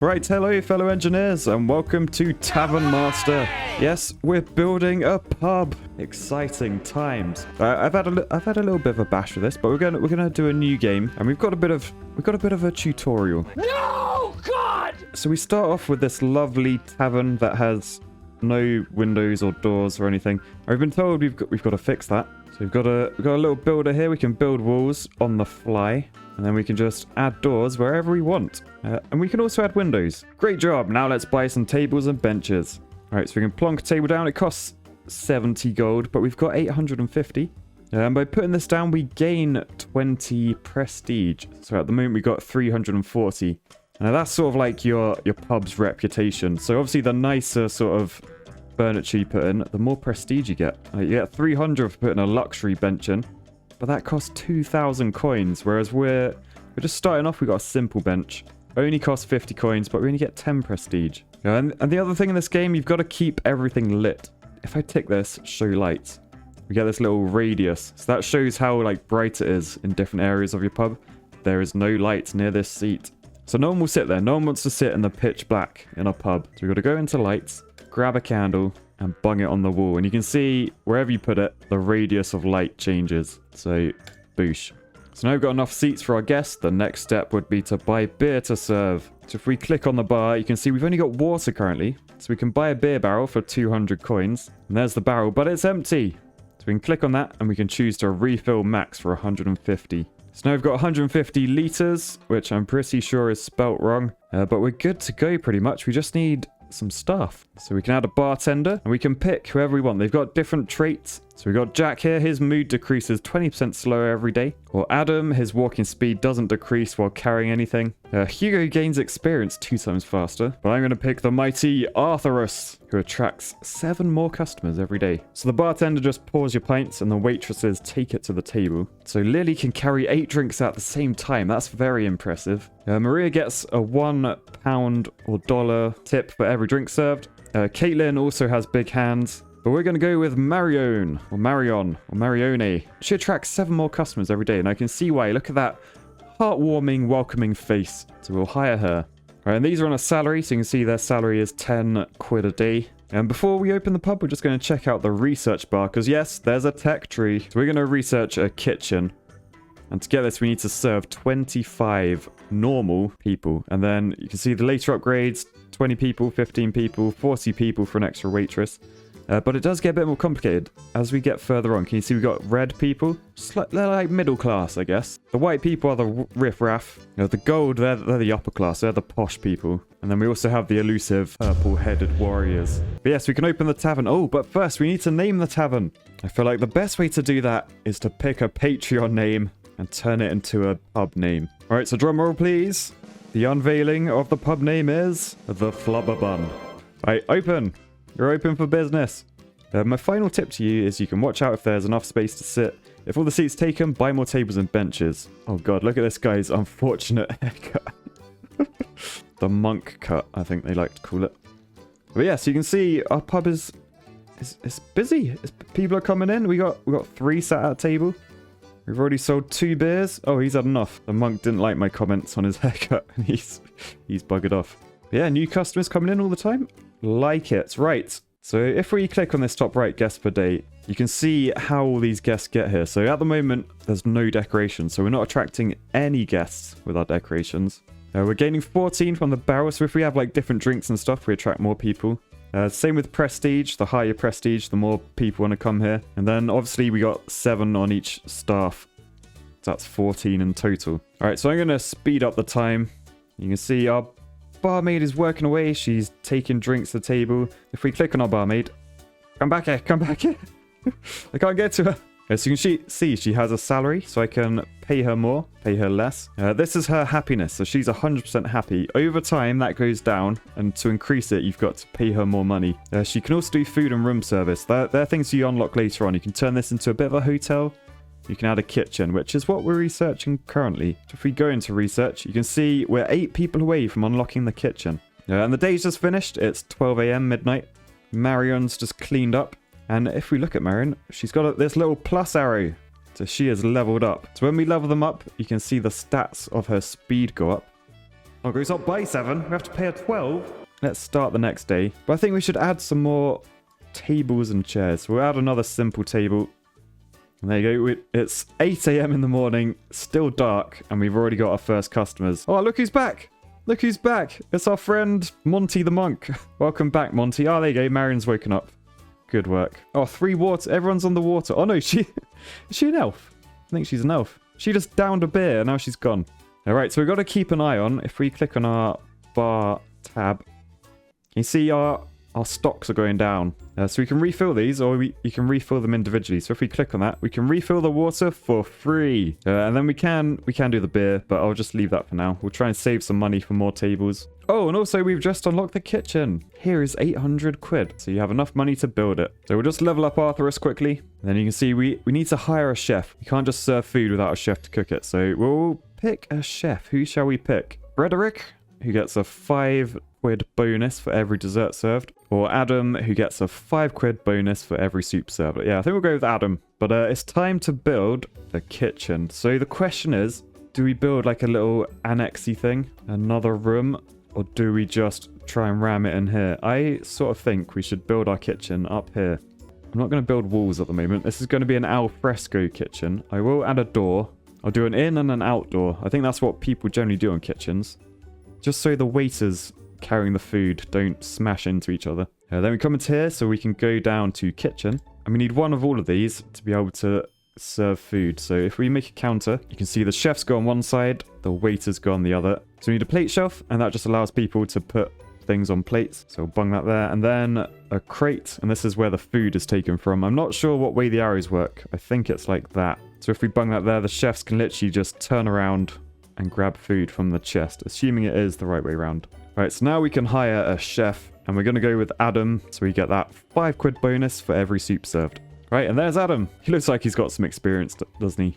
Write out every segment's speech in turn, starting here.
Right, hello fellow engineers and welcome to Tavern Master. Yes, we're building a pub. Exciting times. I've had a little bit of a bash with this, but we're gonna do a new game, and we've got a bit of a tutorial. No, God! So we start off with this lovely tavern that has no windows or doors or anything. I've been told we've got to fix that. So we've got a little builder here. We can build walls on the fly. And then we can just add doors wherever we want. And we can also add windows. Great job. Now let's buy some tables and benches. All right, so we can plonk a table down. It costs 70 gold, but we've got 850. And by putting this down, we gain 20 prestige. So at the moment, we've got 340. Now that's sort of like your pub's reputation. So obviously, the nicer sort of furniture you put in, the more prestige you get. You get 300 for putting a luxury bench in. But that costs 2,000 coins, whereas we're just starting off. We got a simple bench. Only costs 50 coins, but we only get 10 prestige. And the other thing in this game, you've got to keep everything lit. If I tick this, show lights, we get this little radius. So that shows how like bright it is in different areas of your pub. There is no lights near this seat. So no one will sit there. No one wants to sit in the pitch black in a pub. So we've got to go into lights, grab a candle, and bung it on the wall. And you can see wherever you put it, the radius of light changes. So, boosh. So now we've got enough seats for our guests. The next step would be to buy beer to serve. So if we click on the bar, you can see we've only got water currently. So we can buy a beer barrel for 200 coins. And there's the barrel, but it's empty. So we can click on that and we can choose to refill max for 150. So now we've got 150 litres, which I'm pretty sure is spelt wrong. But we're good to go pretty much. We just need some staff. So we can add a bartender and we can pick whoever we want. They've got different traits. So we've got Jack here. His mood decreases 20% slower every day. Or Adam, his walking speed doesn't decrease while carrying anything. Hugo gains experience 2 times faster. But I'm going to pick the mighty Arthurus, who attracts 7 more customers every day. So the bartender just pours your pints and the waitresses take it to the table. So Lily can carry 8 drinks at the same time. That's very impressive. Maria gets a £1 or dollar tip for every drink served. Caitlin also has big hands. But we're going to go with Marion, or Marione. She attracts 7 more customers every day, and I can see why. Look at that heartwarming, welcoming face. So we'll hire her. All right, and these are on a salary, so you can see their salary is 10 quid a day. And before we open the pub, we're just going to check out the research bar, because yes, there's a tech tree. So we're going to research a kitchen. And to get this, we need to serve 25 normal people. And then you can see the later upgrades, 20 people, 15 people, 40 people for an extra waitress. But it does get a bit more complicated as we get further on. Can you see we've got red people? They're like middle class, I guess. The white people are the riff-raff. The gold, they're the upper class. They're the posh people. And then we also have the elusive purple-headed warriors. But yes, we can open the tavern. Oh, but first we need to name the tavern. I feel like the best way to do that is to pick a Patreon name and turn it into a pub name. All right, so drum roll, please. The unveiling of the pub name is the Flubber Bun. All right, open. You're open for business. My final tip to you is you can watch out if there's enough space to sit. If all the seats taken, buy more tables and benches. Oh god, look at this guy's unfortunate haircut. The monk cut, I think they like to call it. But yeah, so you can see our pub is busy. People are coming in. We got 3 sat at a table. We've already sold 2 beers. Oh, he's had enough. The monk didn't like my comments on his haircut, and he's buggered off. But yeah, new customers coming in all the time. Like it. Right. So if we click on this top right, guests per day, you can see how all these guests get here. So at the moment, there's no decoration. So we're not attracting any guests with our decorations. We're gaining 14 from the barrel. So if we have like different drinks and stuff, we attract more people. Same with prestige. The higher prestige, the more people want to come here. And then obviously we got 7 on each staff. So that's 14 in total. All right, so I'm going to speed up the time. You can see our barmaid is working away. She's taking drinks to the table. If we click on our barmaid, come back here. I can't get to her. As you can see, she has a salary, so I can pay her more, pay her less. This is her happiness, so she's 100% happy. Over time, that goes down, and to increase it, you've got to pay her more money. She can also do food and room service. They're things you unlock later on. You can turn this into a bit of a hotel. You can add a kitchen, which is what we're researching currently. So if we go into research, you can see we're 8 people away from unlocking the kitchen. And the day's just finished. It's 12 a.m. midnight. Marion's just cleaned up. And if we look at Marion, she's got this little plus arrow. So she has leveled up. So when we level them up, you can see the stats of her speed go up. Oh, it goes up by 7. We have to pay a 12. Let's start the next day. But I think we should add some more tables and chairs. We'll add another simple table. And there you go. It's 8 a.m. in the morning, still dark, and we've already got our first customers. Oh, look who's back. Look who's back. It's our friend Monty the monk. Welcome back, Monty. Oh, there you go. Marion's woken up. Good work. Oh, 3 water. Everyone's on the water. Oh, no, is she an elf? I think she's an elf. She just downed a beer, and now she's gone. All right, so we've got to keep an eye on. If we click on our bar tab, you see our stocks are going down. So we can refill these, or you can refill them individually. So if we click on that, we can refill the water for free. And then we can do the beer, but I'll just leave that for now. We'll try and save some money for more tables. Oh, and also we've just unlocked the kitchen. Here is 800 quid. So you have enough money to build it. So we'll just level up Arthurus quickly. And then you can see we need to hire a chef. You can't just serve food without a chef to cook it. So we'll pick a chef. Who shall we pick? Frederick, who gets a 5 quid bonus for every dessert served, or Adam, who gets a 5 quid bonus for every soup served. Yeah, I think we'll go with Adam. But it's time to build the kitchen. So the question is, do we build like a little annexy thing, another room, or do we just try and ram it in here? I sort of think we should build our kitchen up here. I'm not going to build walls at the moment. This is going to be an al fresco kitchen. I will add a door. I'll do an in and an outdoor. I think that's what people generally do on kitchens, just so the waiters carrying the food don't smash into each other. Then we come into here, so we can go down to kitchen, and we need one of all of these to be able to serve food. So if we make a counter, you can see the chefs go on one side, the waiters go on the other. So we need a plate shelf, and that just allows people to put things on plates. So we'll bung that there, and then a crate, and this is where the food is taken from. I'm not sure what way the arrows work. I think it's like that. So if we bung that there, the chefs can literally just turn around and grab food from the chest, assuming it is the right way around. Right, so now we can hire a chef, and we're going to go with Adam, so we get that 5 quid bonus for every soup served. Right, and there's Adam. He looks like he's got some experience, doesn't he?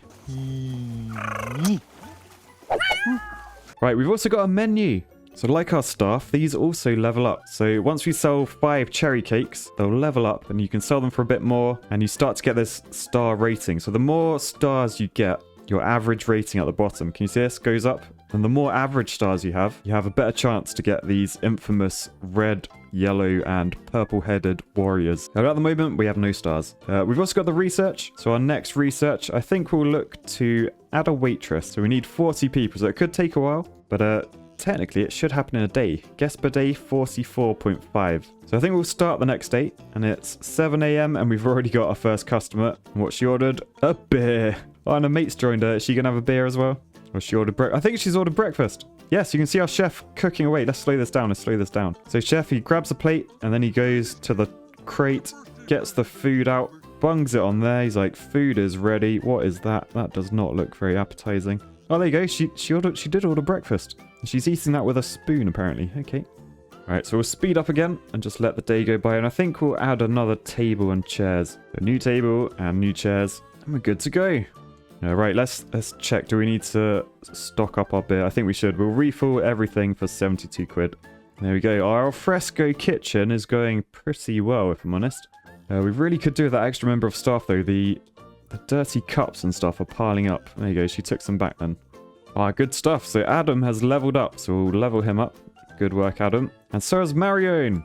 Right, we've also got a menu. So like our staff, these also level up. So once we sell 5 cherry cakes, they'll level up, and you can sell them for a bit more, and you start to get this star rating. So the more stars you get, your average rating at the bottom, can you see this, goes up? And the more average stars you have a better chance to get these infamous red, yellow, and purple-headed warriors. Now, at the moment, we have no stars. We've also got the research. So our next research, I think we'll look to add a waitress. So we need 40 people, so it could take a while, but technically it should happen in a day. Guess per day, 44.5. So I think we'll start the next day, and it's 7 a.m. and we've already got our first customer. And what she ordered? A beer. Oh, and her mate's joined her. Is she going to have a beer as well? Or she ordered I think she's ordered breakfast. Yes, you can see our chef cooking away. Let's slow this down. So chef, he grabs a plate, and then he goes to the crate, gets the food out, bungs it on there. He's like, food is ready. What is that? That does not look very appetizing. Oh, there you go. She did order breakfast. She's eating that with a spoon, apparently. Okay. All right, so we'll speed up again and just let the day go by. And I think we'll add another table and chairs. A new table and new chairs. And we're good to go. Right, let's check. Do we need to stock up our beer? I think we should. We'll refill everything for 72 quid. There we go. Our alfresco kitchen is going pretty well, if I'm honest. We really could do with that extra member of staff, though. The dirty cups and stuff are piling up. There you go. She took some back then. Ah, good stuff. So Adam has leveled up, so we'll level him up. Good work, Adam. And so has Marion.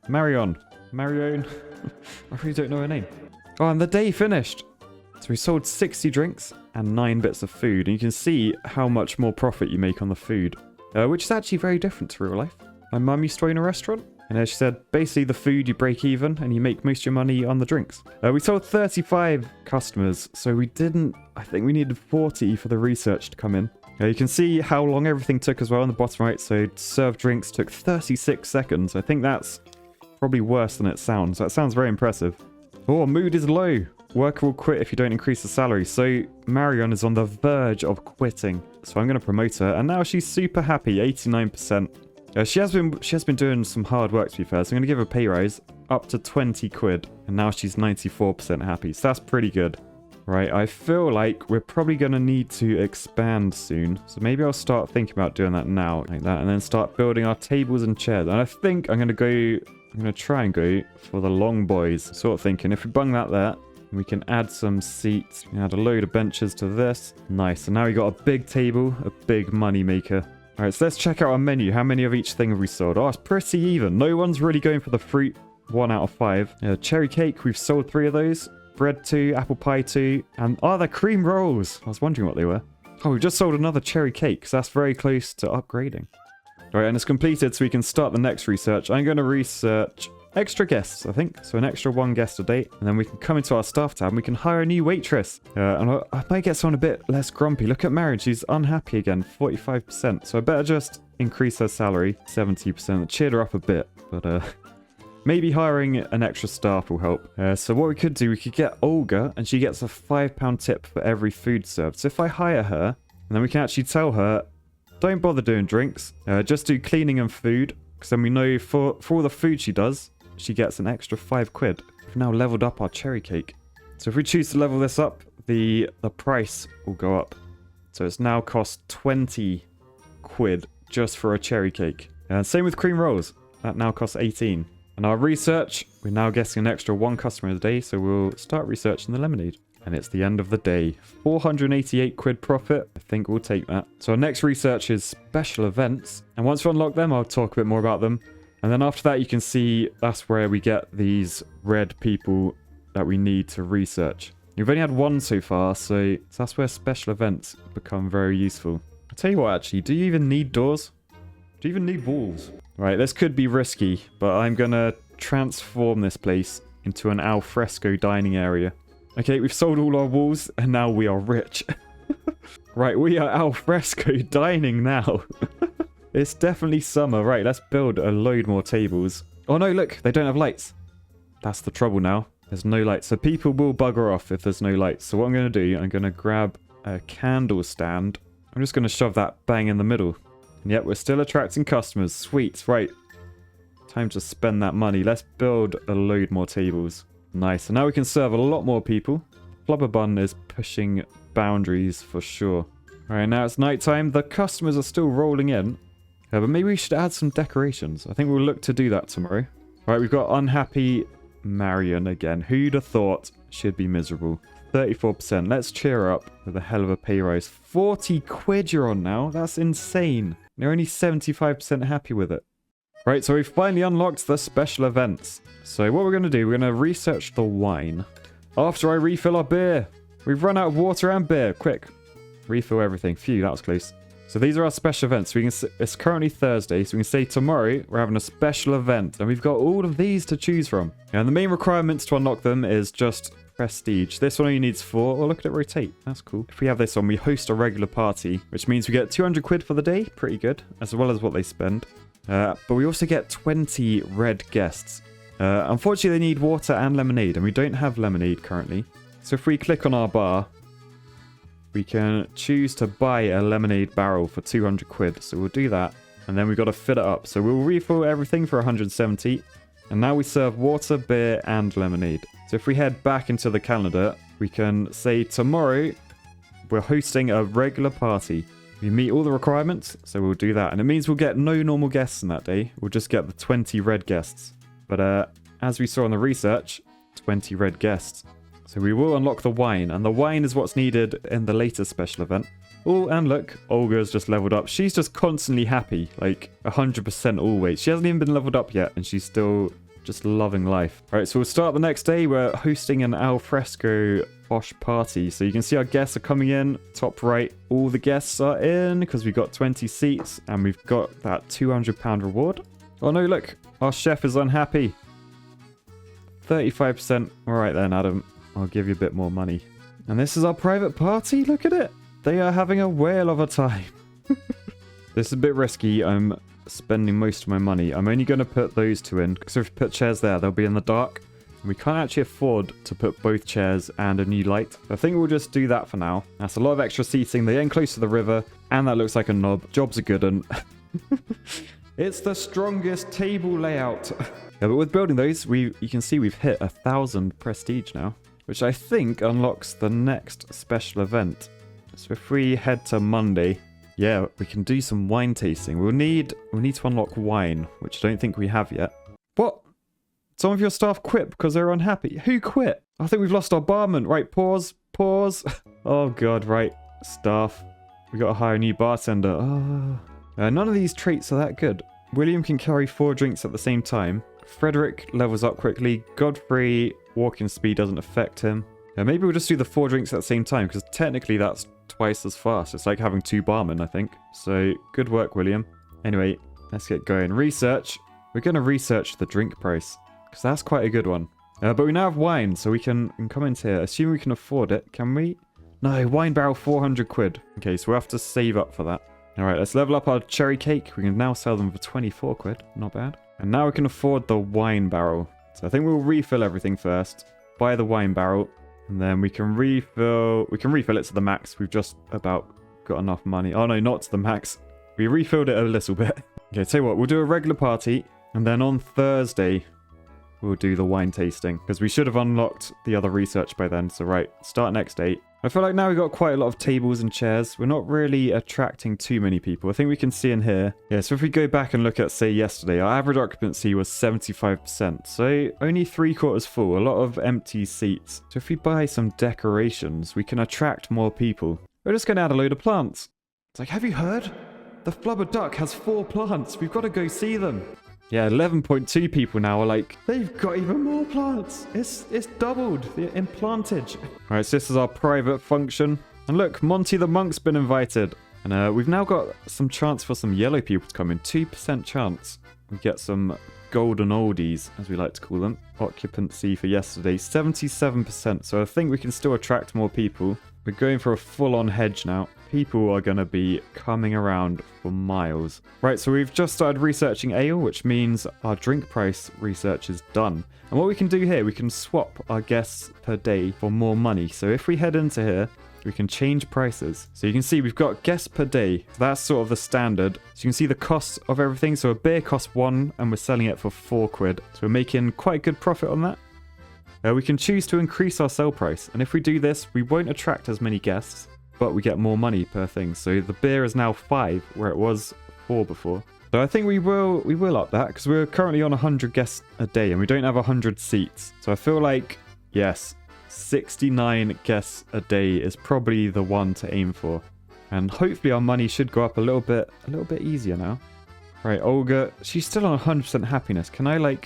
Marion. I really don't know her name. Oh, and the day finished. So we sold 60 drinks and 9 bits of food. And you can see how much more profit you make on the food, which is actually very different to real life. My mum used to own a restaurant, and as she said, basically the food you break even and you make most of your money on the drinks. We sold 35 customers, so I think we needed 40 for the research to come in. You can see how long everything took as well on the bottom right. So serve drinks took 36 seconds. I think that's probably worse than it sounds. That sounds very impressive. Oh, mood is low. Worker will quit if you don't increase the salary. So Marion is on the verge of quitting. So I'm going to promote her. And now she's super happy, 89%. She has been doing some hard work, to be fair. So I'm going to give her a pay rise up to 20 quid. And now she's 94% happy. So that's pretty good. Right, I feel like we're probably going to need to expand soon. So maybe I'll start thinking about doing that now, like that. And then start building our tables and chairs. And I think I'm going to try and go for the long boys. Sort of thinking, if we bung that there, we can add some seats. We can add a load of benches to this. Nice. So now we got a big table, a big money maker. Alright, so let's check out our menu. How many of each thing have we sold? Oh, it's pretty even. No one's really going for the fruit. 1 out of 5. Cherry cake, we've sold 3 of those. Bread 2, apple pie 2, and they're cream rolls. I was wondering what they were. Oh, we've just sold another cherry cake, so that's very close to upgrading. Alright, and it's completed, so we can start the next research. I'm going to research extra guests, I think. So an extra 1 guest a day, and then we can come into our staff tab and we can hire a new waitress. And I might get someone a bit less grumpy. Look at Marion, she's unhappy again, 45%. So I better just increase her salary, 70%. Cheered her up a bit, but maybe hiring an extra staff will help. So what we could do, we could get Olga, and she gets a £5 tip for every food served. So if I hire her, and then we can actually tell her, don't bother doing drinks, just do cleaning and food, because then we know for all the food she does, she gets an extra £5. We've now leveled up our cherry cake. So if we choose to level this up, the price will go up. So it's now cost 20 quid just for a cherry cake. And same with cream rolls. That now costs 18. And our research, we're now getting an extra 1 customer a day, so we'll start researching the lemonade. And it's the end of the day. 488 quid profit. I think we'll take that. So our next research is special events. And once we unlock them, I'll talk a bit more about them. And then after that, you can see that's where we get these red people that we need to research. We've only had 1 so far, so that's where special events become very useful. I'll tell you what, actually, do you even need doors? Do you even need walls? Right, this could be risky, but I'm going to transform this place into an al fresco dining area. Okay, we've sold all our walls, and now we are rich. Right, we are al fresco dining now. It's definitely summer. Right, let's build a load more tables. Oh no, look, they don't have lights. That's the trouble now. There's no lights. So people will bugger off if there's no lights. So what I'm going to do, I'm going to grab a candle stand. I'm just going to shove that bang in the middle. And yet we're still attracting customers. Sweet. Right. Time to spend that money. Let's build a load more tables. Nice. So now we can serve a lot more people. Flubber Bun is pushing boundaries for sure. All right, now it's nighttime. The customers are still rolling in. But maybe we should add some decorations. I think we'll look to do that tomorrow. Right, we've got unhappy Marion again. Who'd have thought she'd be miserable? 34%. Let's cheer her up with a hell of a pay rise. 40 quid you're on now. That's insane. They're only 75% happy with it. Right, so we've finally unlocked the special events. So what we're going to do, we're going to research the wine. After I refill our beer. We've run out of water and beer. Quick. Refill everything. Phew, that was close. So these are our special events. It's currently Thursday, so we can say tomorrow we're having a special event. And we've got all of these to choose from. And the main requirements to unlock them is just prestige. This one only needs 4. Oh, look at it rotate. That's cool. If we have this on, we host a regular party, which means we get 200 quid for the day. Pretty good, as well as what they spend. But we also get 20 red guests. Unfortunately, they need water and lemonade, and we don't have lemonade currently. So if we click on our bar, we can choose to buy a lemonade barrel for 200 quid. So we'll do that. And then we've got to fill it up. So we'll refill everything for 170. And now we serve water, beer, and lemonade. So if we head back into the calendar, we can say tomorrow we're hosting a regular party. We meet all the requirements, so we'll do that. And it means we'll get no normal guests in that day. We'll just get the 20 red guests. But as we saw in the research, 20 red guests. So we will unlock the wine, and the wine is what's needed in the later special event. Oh, and look, Olga's just leveled up. She's just constantly happy, like 100% always. She hasn't even been leveled up yet, and she's still just loving life. All right, so we'll start the next day. We're hosting an al fresco posh party. So you can see our guests are coming in. Top right, all the guests are in because we've got 20 seats, and we've got that £200 reward. Oh no, look, our chef is unhappy. 35%. All right then, Adam. I'll give you a bit more money. And this is our private party. Look at it. They are having a whale of a time. This is a bit risky. I'm spending most of my money. I'm only going to put those 2 in. Because if we put chairs there, they'll be in the dark. And we can't actually afford to put both chairs and a new light. I think we'll just do that for now. That's a lot of extra seating. They're getting close to the river. And that looks like a knob. Job's a good one. It's the strongest table layout. Yeah, but with building those, you can see we've hit 1,000 prestige now. Which I think unlocks the next special event. So if we head to Monday, yeah, we can do some wine tasting. We'll need to unlock wine, which I don't think we have yet. What? Some of your staff quit because they're unhappy. Who quit? I think we've lost our barman. Right, pause. Oh god, right. Staff. We gotta hire a new bartender. Oh. None of these traits are that good. William can carry 4 drinks at the same time. Frederick levels up quickly. Godfrey, walking speed doesn't affect him. Maybe we'll just do the 4 drinks at the same time, because technically that's twice as fast. It's like having 2 barmen, I think. So, good work, William. Anyway, let's get going. Research. We're going to research the drink price, because that's quite a good one. But we now have wine, so we can come into here. Assume we can afford it. Can we? No, wine barrel 400 quid. Okay, so we'll have to save up for that. Alright, let's level up our cherry cake. We can now sell them for 24 quid. Not bad. And now we can afford the wine barrel. So I think we'll refill everything first. Buy the wine barrel. And then we can refill... We can refill it to the max. We've just about got enough money. Oh no, not to the max. We refilled it a little bit. Okay, tell you what. We'll do a regular party. And then on Thursday, we'll do the wine tasting. Because we should have unlocked the other research by then. So right, start next date. I feel like now we've got quite a lot of tables and chairs. We're not really attracting too many people. I think we can see in here. Yeah, so if we go back and look at, say, yesterday, our average occupancy was 75%. So only 3/4 full, a lot of empty seats. So if we buy some decorations, we can attract more people. We're just going to add a load of plants. It's like, have you heard? The flubber duck has 4 plants. We've got to go see them. Yeah, 11.2 people now are like, they've got even more plants. It's doubled in plantage. All right, so this is our private function. And look, Monty the Monk's been invited. And we've now got some chance for some yellow people to come in. 2% chance. We get some golden oldies, as we like to call them. Occupancy for yesterday, 77%. So I think we can still attract more people. We're going for a full-on hedge now. People are going to be coming around for miles. Right, so we've just started researching ale, which means our drink price research is done. And what we can do here, we can swap our guests per day for more money. So if we head into here, we can change prices. So you can see we've got guests per day. So that's sort of the standard. So you can see the cost of everything. So a beer costs 1 and we're selling it for 4 quid. So we're making quite good profit on that. We can choose to increase our sell price. And if we do this, we won't attract as many guests, but we get more money per thing. So the beer is now 5, where it was 4 before. So I think we will up that, because we're currently on 100 guests a day, and we don't have 100 seats. So I feel like, yes, 69 guests a day is probably the one to aim for. And hopefully our money should go up a little bit easier now. Right, Olga, she's still on 100% happiness. Can I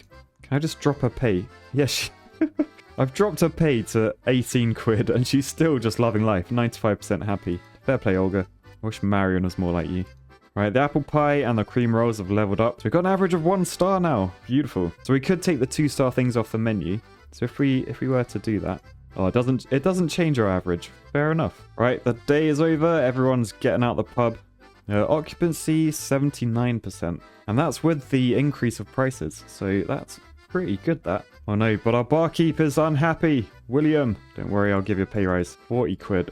just drop her pay? Yes, I've dropped her pay to 18 quid and she's still just loving life. 95% happy. Fair play, Olga. I wish Marion was more like you. Right, the apple pie and the cream rolls have leveled up. So we've got an average of 1 star now. Beautiful. So we could take the 2-star things off the menu. So if we were to do that. Oh, it doesn't change our average. Fair enough. Right, the day is over. Everyone's getting out the pub. Occupancy 79%. And that's with the increase of prices. So that's pretty good, that. Oh no, but our barkeeper's unhappy. William, don't worry, I'll give you a pay rise. 40 quid.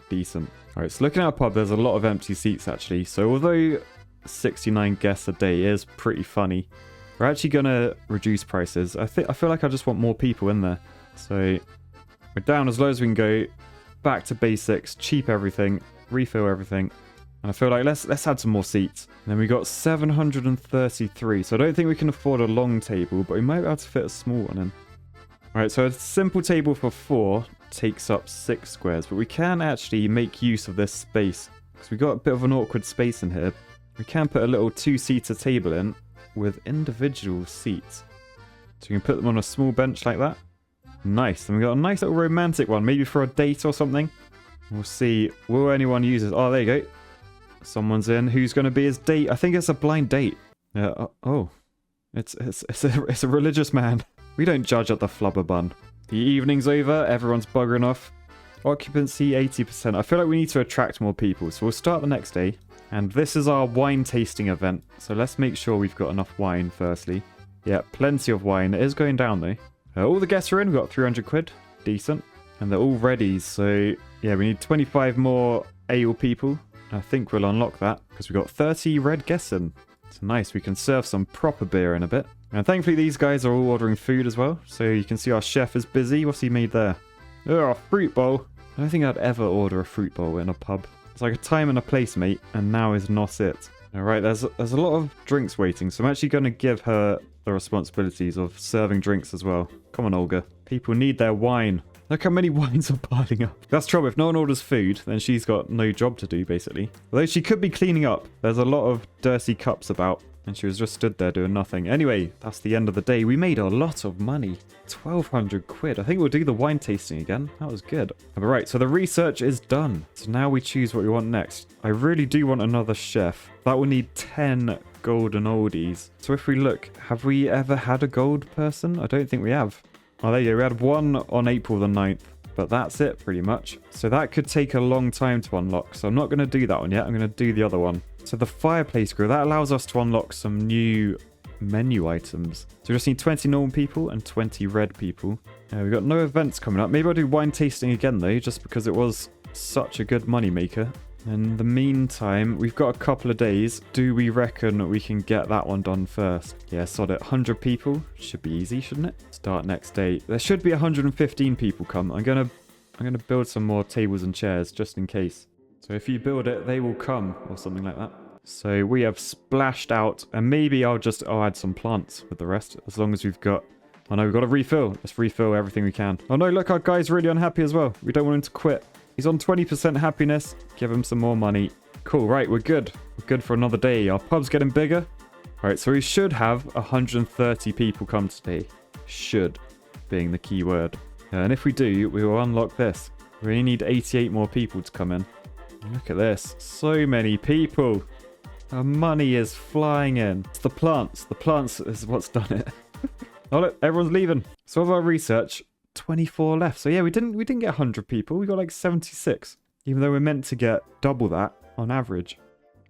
Decent. Alright, so looking at our pub, there's a lot of empty seats actually. So although 69 guests a day is pretty funny, we're actually going to reduce prices. I feel like I just want more people in there. So we're down as low as we can go. Back to basics, cheap everything, refill everything. And I feel like let's add some more seats. And then we got 733. So I don't think we can afford a long table, but we might be able to fit a small one in. Alright, so a simple table for 4 takes up 6 squares, but we can actually make use of this space. Because we've got a bit of an awkward space in here. We can put a little 2-seater table in with individual seats. So you can put them on a small bench like that. Nice. And we got a nice little romantic one, maybe for a date or something. We'll see. Will anyone use it? Oh, there you go. Someone's in. Who's going to be his date? I think it's a blind date. Oh. It's a religious man. We don't judge at the flubber bun. The evening's over. Everyone's buggering off. Occupancy 80%. I feel like we need to attract more people. So we'll start the next day. And this is our wine tasting event. So let's make sure we've got enough wine firstly. Yeah, plenty of wine. It is going down though. All the guests are in. We've got 300 quid. Decent. And they're all ready. So yeah, we need 25 more ale people. I think we'll unlock that because we've got 30 red guests in. It's nice. We can serve some proper beer in a bit. And thankfully these guys are all ordering food as well. So you can see our chef is busy. What's he made there? Oh, a fruit bowl. I don't think I'd ever order a fruit bowl in a pub. It's like a time and a place, mate. And now is not it. All right, there's a lot of drinks waiting. So I'm actually going to give her the responsibilities of serving drinks as well. Come on, Olga. People need their wine. Look how many wines are piling up. That's trouble. If no one orders food, then she's got no job to do, basically. Although she could be cleaning up. There's a lot of dirty cups about. And she was just stood there doing nothing. Anyway, that's the end of the day. We made a lot of money. 1,200 quid. I think we'll do the wine tasting again. That was good. All right, so the research is done. So now we choose what we want next. I really do want another chef. That will need 10 golden oldies. So if we look, have we ever had a gold person? I don't think we have. Oh, there you go. We had one on April the 9th. But that's it, pretty much. So that could take a long time to unlock. So I'm not going to do that one yet. I'm going to do the other one. So the fireplace grill, that allows us to unlock some new menu items. So we just need 20 normal people and 20 red people. We've got no events coming up. Maybe I'll do wine tasting again, though, just because it was such a good money maker. In the meantime, we've got a couple of days. Do we reckon we can get that one done first? Yeah, sod it. 100 people. Should be easy, shouldn't it? Start next day. There should be 115 people come. I'm gonna build some more tables and chairs just in case. So if you build it, they will come or something like that. So we have splashed out, and maybe I'll add some plants with the rest as long as we've got... Oh no, we've got to refill. Let's refill everything we can. Oh no, look, our guy's really unhappy as well. We don't want him to quit. He's on 20% happiness. Give him some more money. Cool, right, we're good. We're good for another day. Our pub's getting bigger. All right, so we should have 130 people come today. Should, being the key word. And if we do, we will unlock this. We only need 88 more people to come in. Look at this. So many people. Our money is flying in. It's the plants. The plants is what's done it. Oh look, everyone's leaving. So of our research, 24 left. So yeah, we didn't get 100 people. We got like 76. Even though we're meant to get double that on average.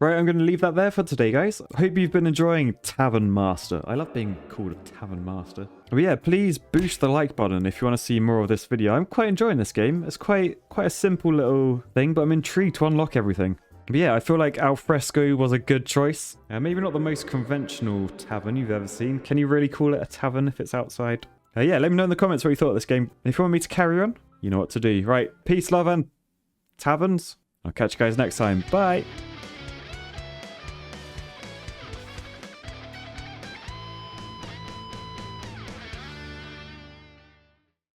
Right, I'm going to leave that there for today, guys. I hope you've been enjoying Tavern Master. I love being called a Tavern Master. But yeah, please boost the like button if you want to see more of this video. I'm quite enjoying this game. It's quite a simple little thing, but I'm intrigued to unlock everything. But yeah, I feel like Alfresco was a good choice. Maybe not the most conventional tavern you've ever seen. Can you really call it a tavern if it's outside? Yeah, let me know in the comments what you thought of this game. If you want me to carry on, you know what to do. Right, peace, love, and taverns. I'll catch you guys next time. Bye.